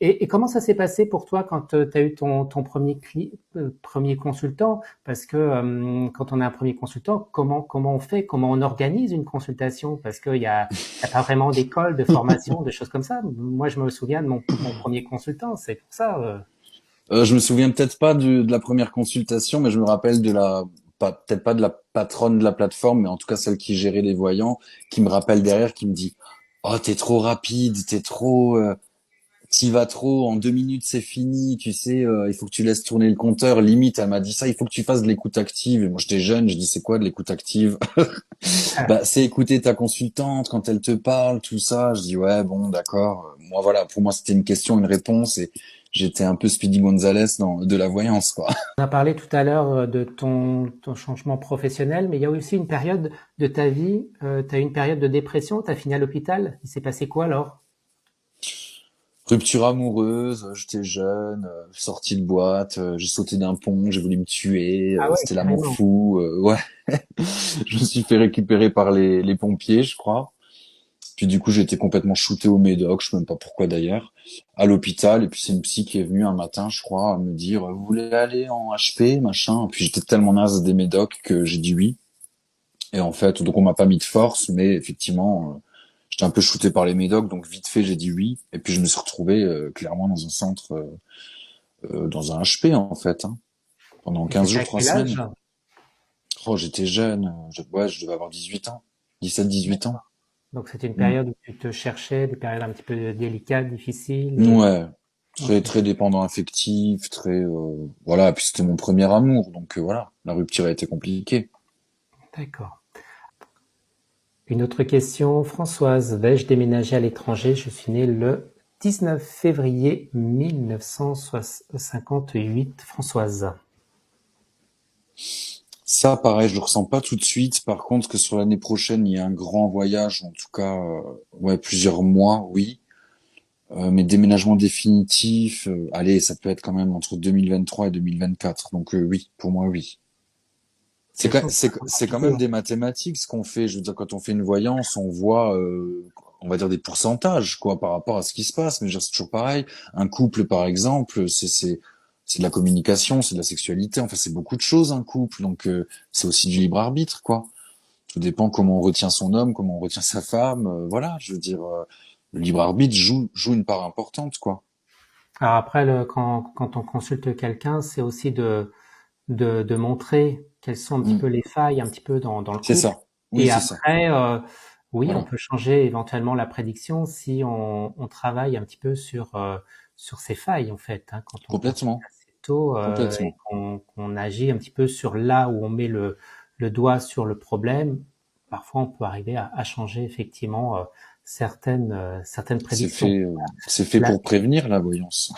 Et comment ça s'est passé pour toi quand tu as eu ton premier consultant? Parce que quand on a un premier consultant, comment on fait? Comment on organise une consultation? Parce qu'il y a pas vraiment d'école, de formation, de choses comme ça. Moi, je me souviens de mon premier consultant, c'est pour ça. Je me souviens peut-être pas de la première consultation, mais je me rappelle peut-être pas de la patronne de la plateforme, mais en tout cas celle qui gérait les voyants, qui me rappelle derrière, qui me dit, oh, t'es trop rapide, t'y vas trop, en 2 minutes c'est fini, tu sais, il faut que tu laisses tourner le compteur. Limite, elle m'a dit ça, il faut que tu fasses de l'écoute active. Et moi j'étais jeune, je dis c'est quoi de l'écoute active? Bah c'est écouter ta consultante quand elle te parle, tout ça. Je dis ouais bon d'accord. Moi voilà, pour moi c'était une question, une réponse et j'étais un peu Speedy Gonzalez de la voyance quoi. On a parlé tout à l'heure de ton changement professionnel, mais il y a aussi une période de ta vie, tu as eu une période de dépression, tu as fini à l'hôpital. Il s'est passé quoi alors? Rupture amoureuse, j'étais jeune, sorti de boîte, j'ai sauté d'un pont, j'ai voulu me tuer, Ah ouais, c'était l'amour carrément. fou, ouais. Je me suis fait récupérer par les pompiers, je crois. Puis du coup, j'ai été complètement shooté au Médoc, je sais même pas pourquoi d'ailleurs, à l'hôpital. Et puis c'est une psy qui est venue un matin, je crois, à me dire, vous voulez aller en HP, machin. Et puis j'étais tellement naze des Médocs que j'ai dit oui. Et en fait, donc on m'a pas mis de force, mais effectivement, j'étais un peu shooté par les Médocs, donc vite fait j'ai dit oui. Et puis je me suis retrouvé clairement dans un centre, dans un HP en fait, hein, pendant Et 15 c'était jours, à 3 quel âge? semaines. Oh, j'étais jeune, ouais, je devais avoir 18 ans, 17-18 ans. Donc c'était une Mm. période où tu te cherchais, des périodes un petit peu délicates, difficiles. Ouais, très Ok, très dépendant affectif, très voilà. Puis c'était mon premier amour, donc voilà, la rupture a été compliquée. d'accord. Une autre question, Françoise. Vais-je déménager à l'étranger? Je suis née le 19 février 1958. Françoise. Ça, pareil, je le ressens pas tout de suite. Par contre, que sur l'année prochaine, il y a un grand voyage, en tout cas, ouais, plusieurs mois, oui. Mais déménagement définitif, allez, ça peut être quand même entre 2023 et 2024. Donc oui, pour moi, oui. Quelles sont tes C'est quand priorités? même des mathématiques ce qu'on fait. Je veux dire, quand on fait une voyance, on voit, on va dire des pourcentages, quoi, par rapport à ce qui se passe. Mais je veux dire, c'est toujours pareil. Un couple, par exemple, c'est de la communication, c'est de la sexualité. Enfin, c'est beaucoup de choses, un couple. Donc, c'est aussi du libre arbitre, quoi. Tout dépend comment on retient son homme, comment on retient sa femme. Voilà, je veux dire, le libre arbitre joue une part importante, quoi. Alors après, quand on consulte quelqu'un, c'est aussi de montrer quelles sont un petit Mm. peu les failles un petit peu dans le C'est couple. ça. Oui, Et c'est ça. après, oui, on Voilà. peut changer éventuellement la prédiction si on travaille un petit peu sur ces failles en fait, hein, quand on consulte Complètement. assez tôt et Complètement. qu'on agit un petit peu sur là où on met le doigt sur le problème. Parfois, on peut arriver à changer effectivement certaines prédictions. C'est fait La, pour prévenir la voyance.